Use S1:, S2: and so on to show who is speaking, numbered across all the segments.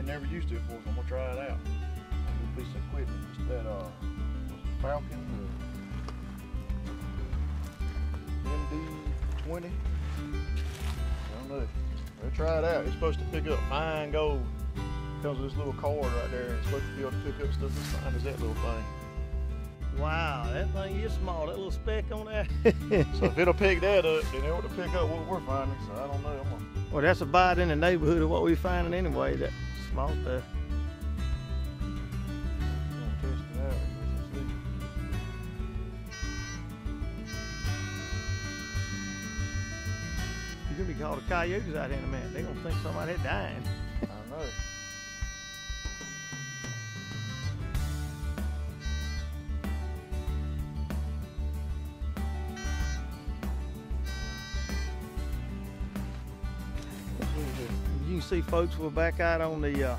S1: ain't never used it before, so I'm gonna try it out. New piece of equipment. It's that Falcon MD20. I don't know. We'll try it out. It's supposed to pick up fine gold. Comes with this little cord right there, and it's supposed to be able to pick up stuff as fine as that little thing.
S2: Wow, that thing is small, that little speck on there.
S1: So if it'll pick that up, then it ought to pick up what we're finding. So I don't know.
S2: Well, that's about in the neighborhood of what we're finding anyway, that small stuff.
S1: I'm gonna test it out. Let's see.
S2: You're gonna be called the coyotes out here in a minute. They're gonna think somebody had died.
S1: I know.
S2: You can see, folks, we're back out on the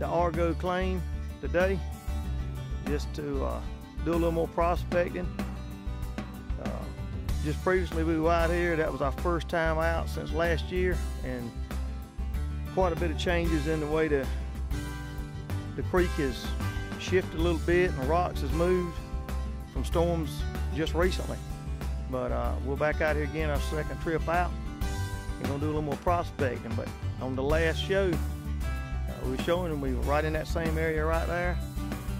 S2: Argo claim today, just to do a little more prospecting. Just previously we were out here. That was our first time out since last year, and quite a bit of changes in the way the creek has shifted a little bit and the rocks has moved from storms just recently. But we're back out here again, our second trip out. We're gonna do a little more prospecting, but on the last show, we were showing them we were right in that same area right there.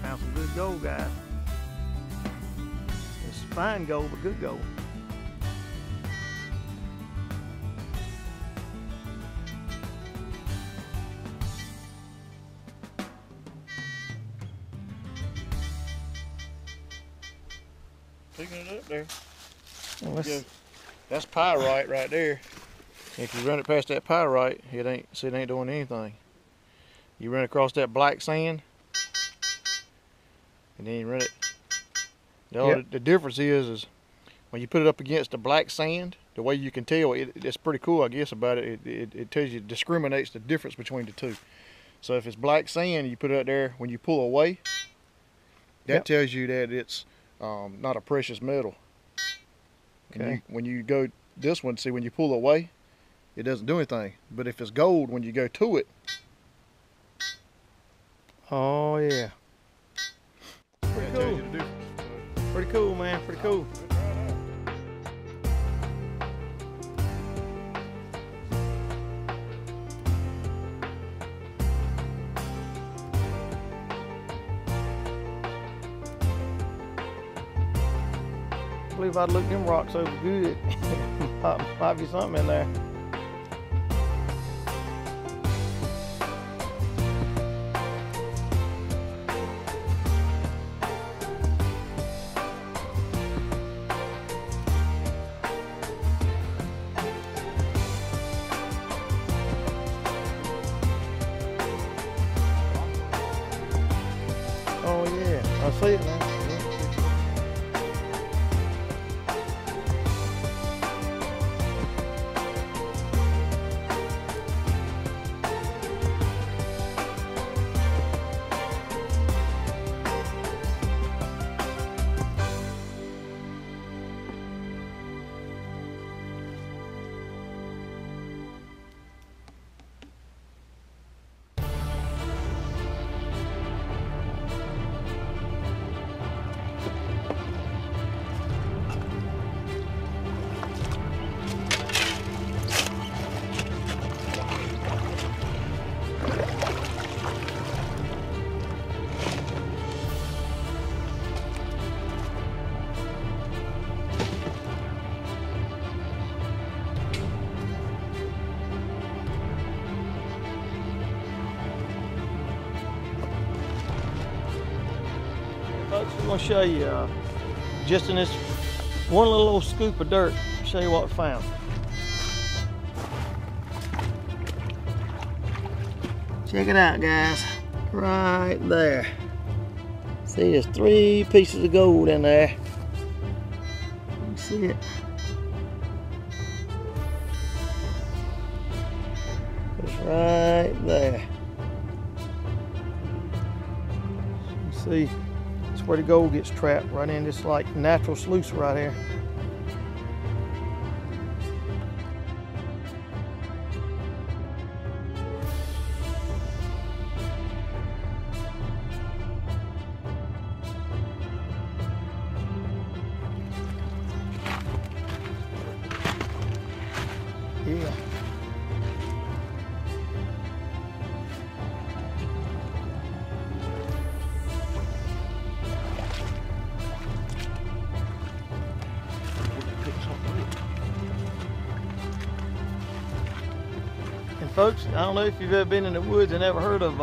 S2: Found some good gold, guys. It's fine gold, but good gold.
S1: Picking it up there.
S2: Well,
S1: that's pyrite right there. If you run it past that pyrite, it ain't doing anything. You run across that black sand, and then you run it. The difference is when you put it up against the black sand, the way you can tell, it's pretty cool, I guess, about it. It tells you, discriminates the difference between the two. So if it's black sand, you put it out there, when you pull away, that tells you that it's not a precious metal.
S2: Okay.
S1: When you go this one, see, when you pull away, it doesn't do anything. But if it's gold, when you go to it.
S2: Oh yeah. Pretty cool. Pretty cool, man. Pretty cool. I believe I'd look them rocks over good. Might be something in there. Oh yeah, I see it now. Folks, we're going to show you, just in this one little scoop of dirt, show you what we found. Check it out, guys. Right there. See, there's 3 pieces of gold in there. You can see it. It's right there. You see, it's where the gold gets trapped, right in this like natural sluice right here. folks, I don't know if you've ever been in the woods and ever heard of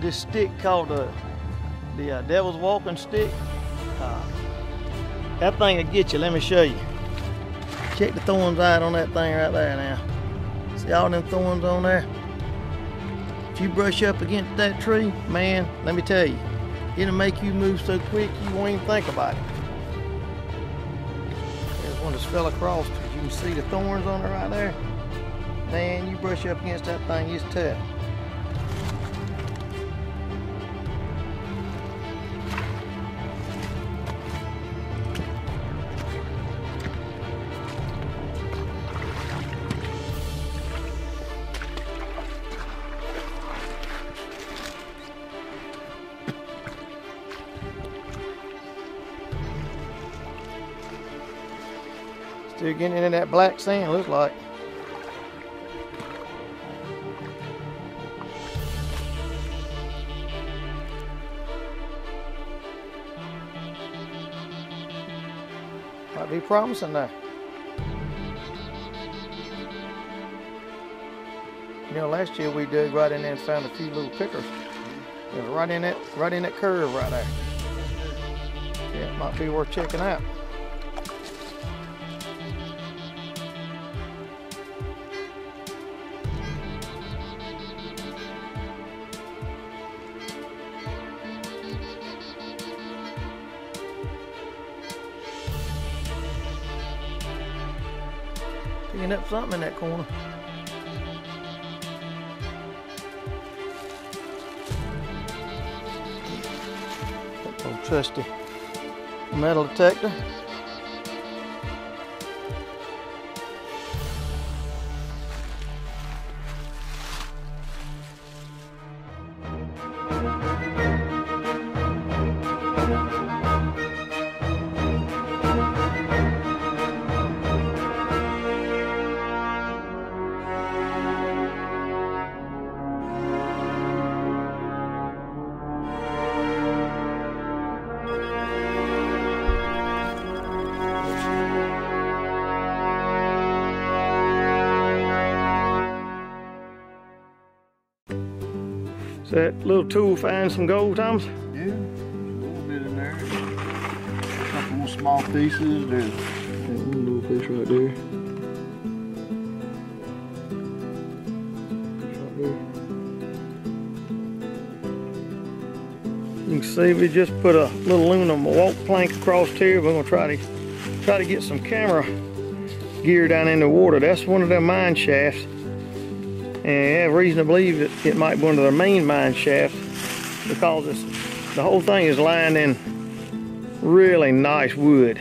S2: this stick called the devil's walking stick. That thing will get you. Let me show you. Check the thorns out on that thing right there now. See all them thorns on there? If you brush up against that tree, man, let me tell you, it'll make you move so quick you won't even think about it. There's one just fell across. You can see the thorns on it right there. Man, you brush up against that thing, it's tough. Still getting into that black sand, looks like. Might be promising there. You know, last year we dug right in there and found a few little pickers. It was right in that curve right there. Yeah, it might be worth checking out. Picking up something in that corner. That old trusty metal detector. Is that little tool find some gold, Thomas?
S1: Yeah, a little bit in there. A couple more small pieces. There's one little piece right there.
S2: You can see we just put a little aluminum walk plank across here. We're gonna try to get some camera gear down in the water. That's one of their mine shafts. And I have reason to believe that it might be one of their main mine shafts because the whole thing is lined in really nice wood,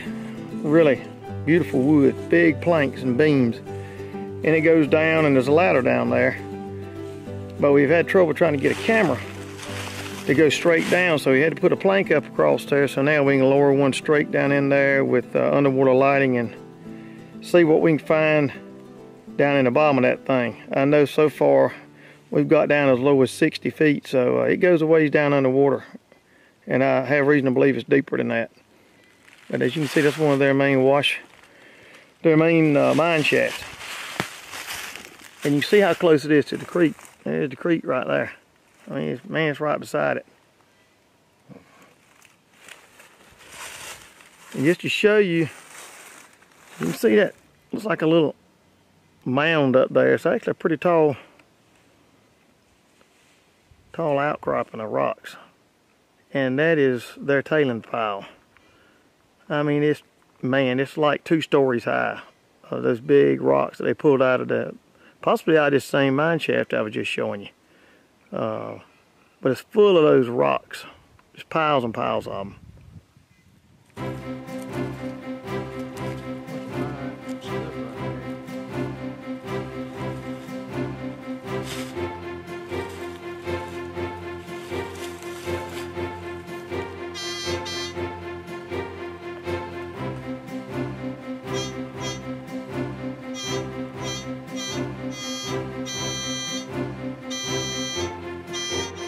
S2: really beautiful wood, big planks and beams. And it goes down and there's a ladder down there. But we've had trouble trying to get a camera to go straight down, so we had to put a plank up across there. So now we can lower one straight down in there with underwater lighting and see what we can find down in the bottom of that thing. I know so far we've got down as low as 60 feet, so it goes a ways down underwater, and I have reason to believe it's deeper than that. But as you can see, that's one of their main mine shafts. And you see how close it is to the creek. There's the creek right there. I mean, it's right beside it. And just to show you, you can see that looks like a little mound up there. It's actually a pretty tall outcropping of rocks, and that is their tailing pile. I mean, it's like 2 stories high. Those big rocks that they pulled out of possibly out of this same mine shaft I was just showing you. But it's full of those rocks, just piles and piles of them.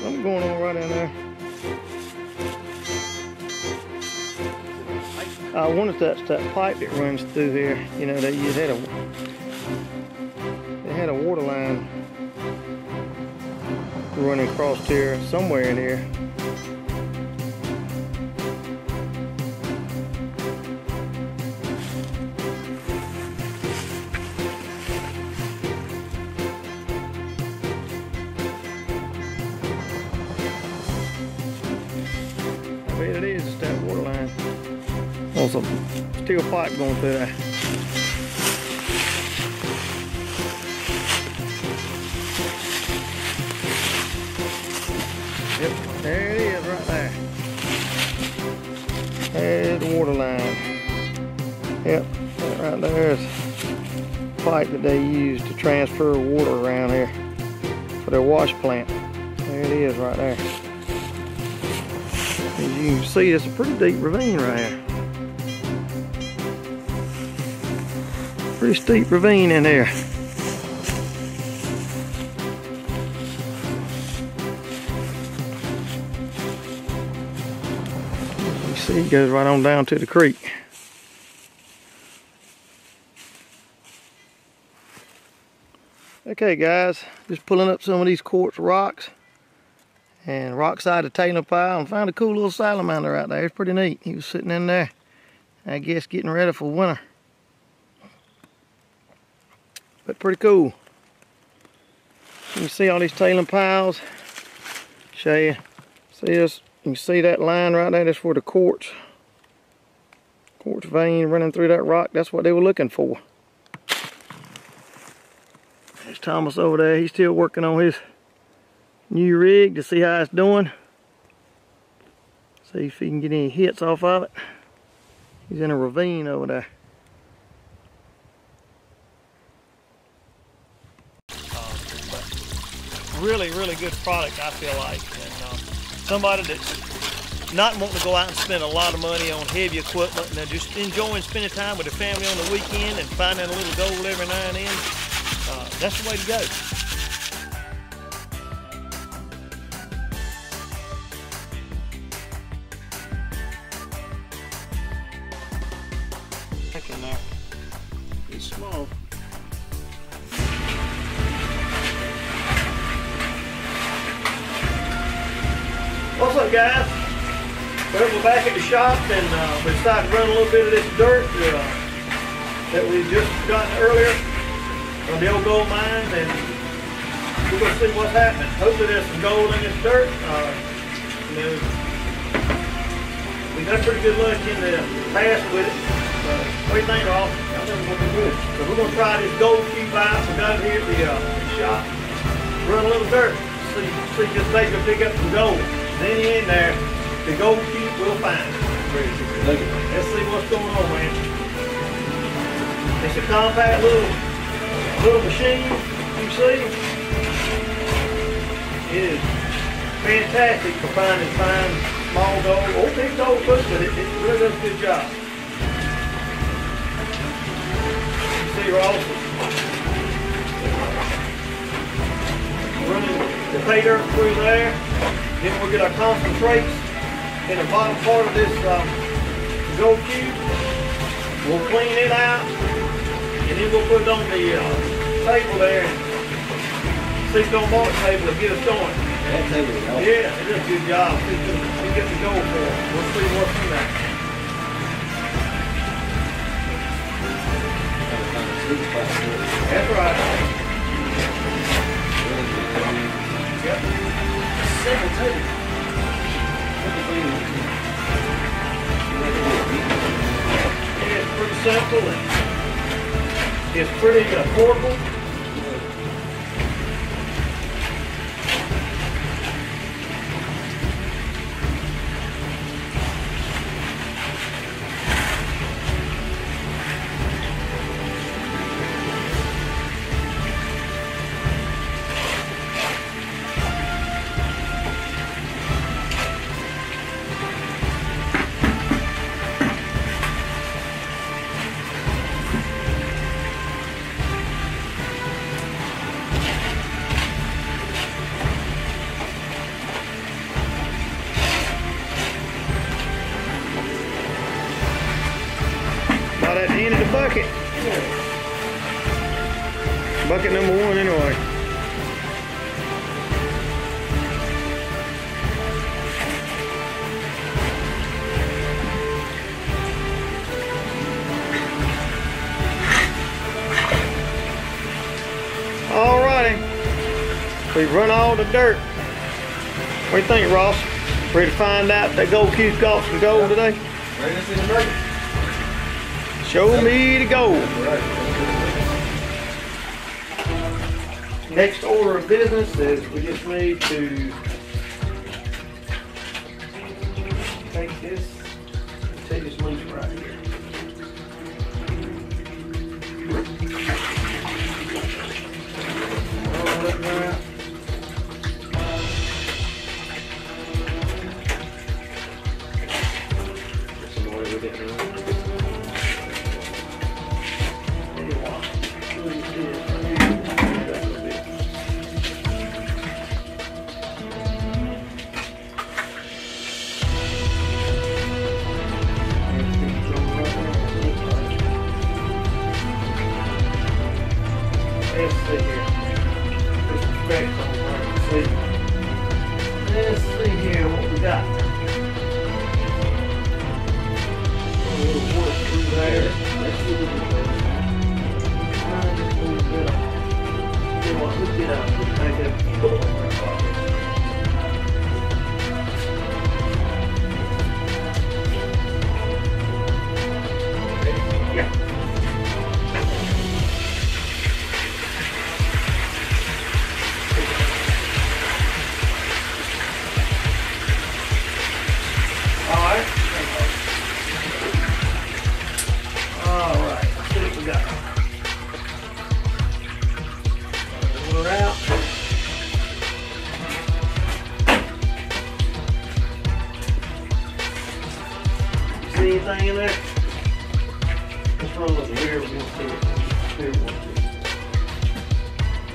S2: Something going on right in there. I wonder if that's that pipe that runs through here. You know, they had a water line running across here somewhere in here. I bet it is, it's that water line. There's a steel pipe going through there. Yep, there it is right there. There's the water line. Yep, that right there is the pipe that they use to transfer water around here for their wash plant. There it is right there. As you can see, it's a pretty deep ravine right here. Pretty steep ravine in here. You see, it goes right on down to the creek. Okay guys, just pulling up some of these quartz rocks and rock side of tailing pile, and found a cool little salamander out there. It's pretty neat. He was sitting in there, I guess getting ready for winter. But pretty cool. You can see all these tailing piles. Show you. See this? You can see that line right there. That's for the quartz vein running through that rock. That's what they were looking for. There's Thomas over there. He's still working on his new rig to see how it's doing. See if he can get any hits off of it. He's in a ravine over there. Really good product, I feel like. And somebody that's not wanting to go out and spend a lot of money on heavy equipment, and they're just enjoying spending time with the family on the weekend and finding a little gold every now and then, that's the way to go. In there. It's small. What's up, guys? Well, we're back at the shop, and we decided to run a little bit of this dirt that we just gotten earlier on the old gold mine, and we're going to see what's happening. Hopefully there's some gold in this dirt. You know, we got pretty good luck in the past with it. What do you think, Ross? I think we're going to be good. So we're going to try this gold cube out. We got it here at the shop. Run a little dirt. See just maybe pick up some gold. Then in there, the gold cube we'll find. Let's see what's going on, man. It's a compact little machine, you see. It is fantastic for finding fine, small gold, or big gold too, but it really does a good job. You see, Ross, running the pay dirt through there. Then we'll get our concentrates in the bottom part of this gold cube. We'll clean it out, and then we'll put it on the table there, and 6-on mark table to get us going. Yeah, it does a good job. We get the gold for it. We'll see what's in there. That's right. Yep. It's pretty simple, and it's pretty portable. At the end of the bucket. bucket number 1 anyway. Alrighty, we've run all the dirt. What do you think, Ross? Ready to find out if that gold cube got some gold today?
S3: Ready to see the burger?
S2: Show me the gold. Next order of business is we just need to take this loose right here. Roll it around. Let's see here. Let's see here what we got. A little wood through there. Let's see what we got. Let's get out. Let's make it yeah. Alright, let's see what we got. Pull it out. See anything in there? Let's roll it here.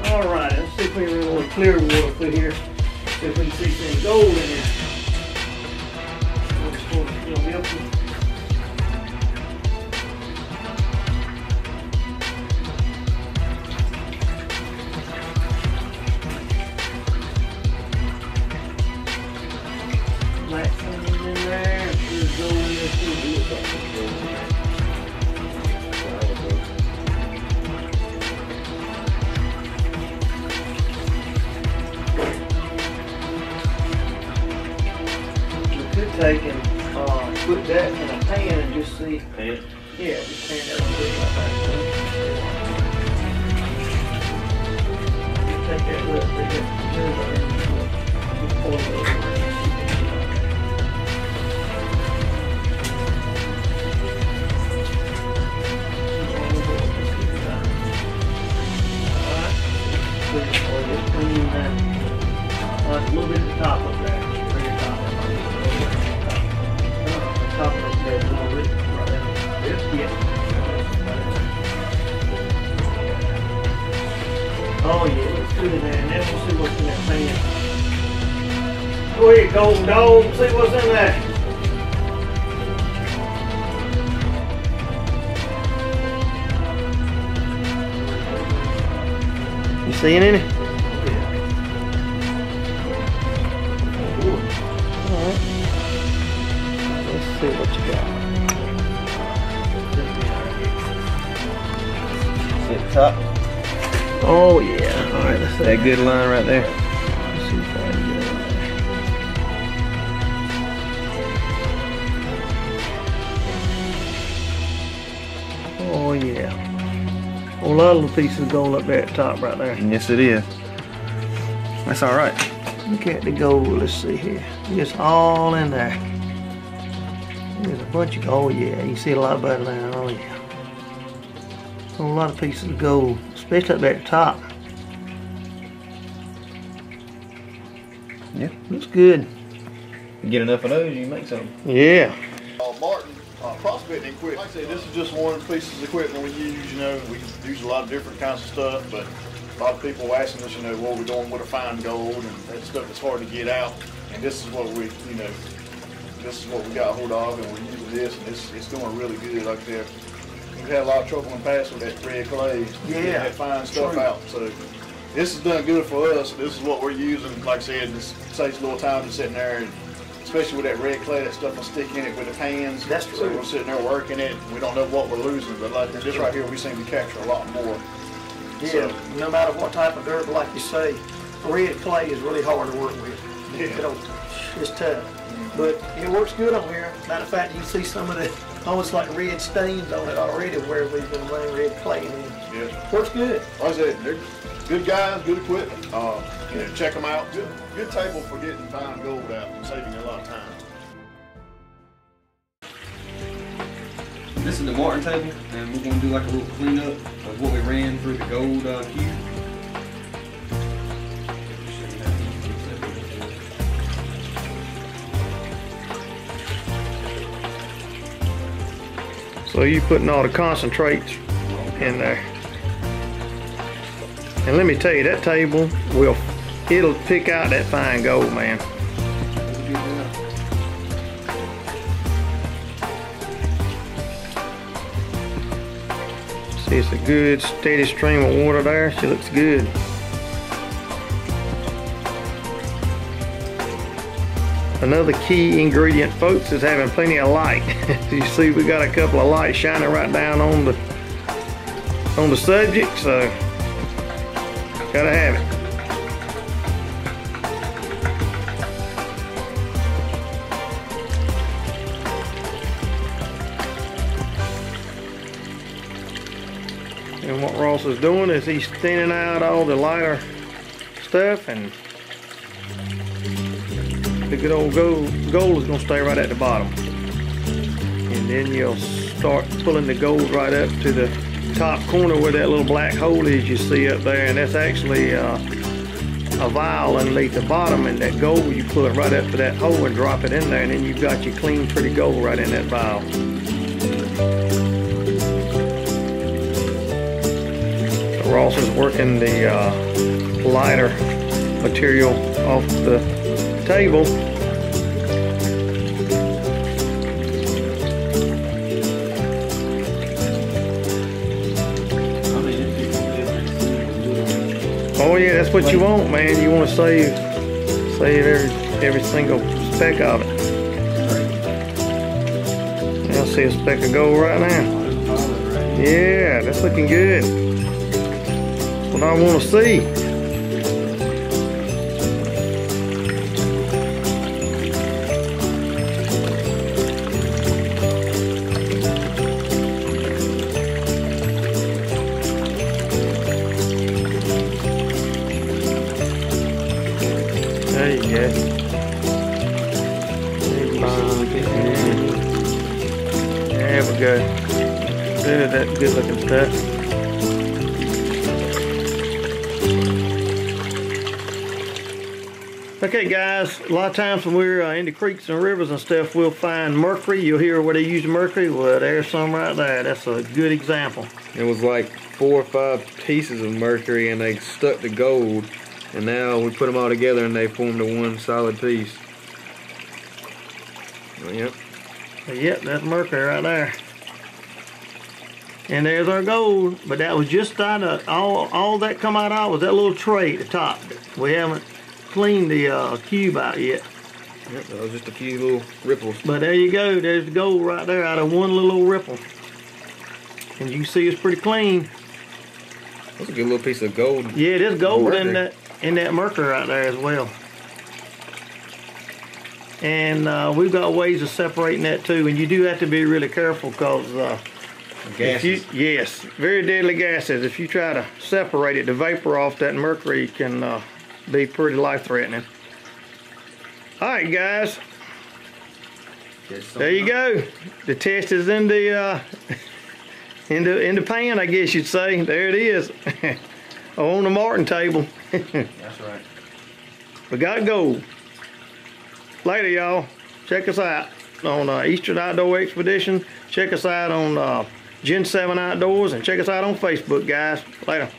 S2: Alright, let's see if we can really clear water through here. See if we can see some gold in here. Black things in there. There's gold in there too. We could take and put that in a pan and just see.
S3: Pan?
S2: Yeah, just pan that one bit like that. Take that little bit. Just pour it over. A little bit at the top of that. Bring it top. Top of that little bit right there. Yeah. Oh yeah, let's do that, and then we'll see what's in that pan. Go ahead, golden dog. See what's in there. You seeing any? Alright. Let's see what you got.
S3: See the top?
S2: Oh yeah. Alright, let's see.
S3: That good line right there.
S2: Let's see if I can get it there. Oh yeah. A lot of little pieces of gold up there at the top right there.
S3: Yes, it is. That's all right.
S2: Look at the gold. Let's see here. It's all in there. There's a bunch of gold. Oh yeah, you can see a lot better now. Oh yeah. A lot of pieces of gold, especially up there at the top.
S3: Yeah.
S2: Looks good.
S3: You get enough of those, you can make something.
S2: Yeah.
S1: Martin, prospecting equipment. Like I said, this is just one of the pieces of equipment we use. You know, we use a lot of different kinds of stuff, but a lot of people asking us, you know, what we're doing with a fine gold, and that stuff is hard to get out. And this is what we, you know, this is what we got hold of, and we're using this, and it's doing really good. Like there, We've had a lot of trouble in the past with that red clay. Getting that fine stuff out. So this has done good for us. This is what we're using. Like I said, this saves a little time just sitting there, and especially with that red clay, that stuff will stick in it with the pans.
S2: That's true.
S1: So we're sitting there working it. We don't know what we're losing, but like this right here, we seem to capture a lot more.
S2: Yeah,
S1: So,
S2: no matter what type of dirt, like you say, red clay is really hard to work with. It's tough. But it works good on here. Matter of fact, you see some of the almost like red stains on it already where we've been running red clay in.
S1: yeah.
S2: Works good.
S1: Like I said, they're good guys, good equipment. Check them out. Good table for getting fine gold out and saving you a lot of time.
S3: This is the Martin table, and we're going to do like a little cleanup of what we ran through the gold cube.
S2: So you putting all the concentrates in there. And let me tell you, that table it'll pick out that fine gold, man. See, it's a good steady stream of water there. She looks good. Another key ingredient, folks, is having plenty of light. You see, we got a couple of lights shining right down on the subject, so gotta have it. And what Ross is doing is he's thinning out all the lighter stuff, and the good old gold is going to stay right at the bottom. And then you'll start pulling the gold right up to the top corner where that little black hole is you see up there, and that's actually a vial underneath the bottom, and that gold, you pull it right up to that hole and drop it in there, and then you've got your clean, pretty gold right in that vial. So Ross is working the lighter material off the table. Oh yeah, that's what you want, man. You want to save every single speck of it. I see a speck of gold right now. Yeah, that's looking good. That's what I want to see. There you go. There we go. Look at that good looking stuff. Okay guys, a lot of times when we're in the creeks and rivers and stuff, we'll find mercury. You'll hear where they use mercury. Well, there's some right there. That's a good example.
S3: It was like 4 or 5 pieces of mercury, and they stuck to gold. And now we put them all together and they formed a one solid piece. Yep.
S2: Yep, that's mercury right there. And there's our gold. But that was just out of, all that come out of was that little tray at the top. We haven't cleaned the cube out yet.
S3: Yep, that was just a few little ripples.
S2: But there you go, there's the gold right there out of one little ripple. And you can see it's pretty clean.
S3: That's a good little piece of gold.
S2: Yeah, there's gold in that mercury right there as well. And we've got ways of separating that too, and you do have to be really careful because yes, very deadly gases. If you try to separate it, the vapor off that mercury can be pretty life-threatening. All right, guys, there you go. The test is in the in the pan, I guess you'd say. There it is. On the Martin table.
S3: That's right.
S2: We got gold. Later, y'all. Check us out on Eastern Outdoor Expedition. Check us out on Gen 7 Outdoors, and check us out on Facebook, guys. Later.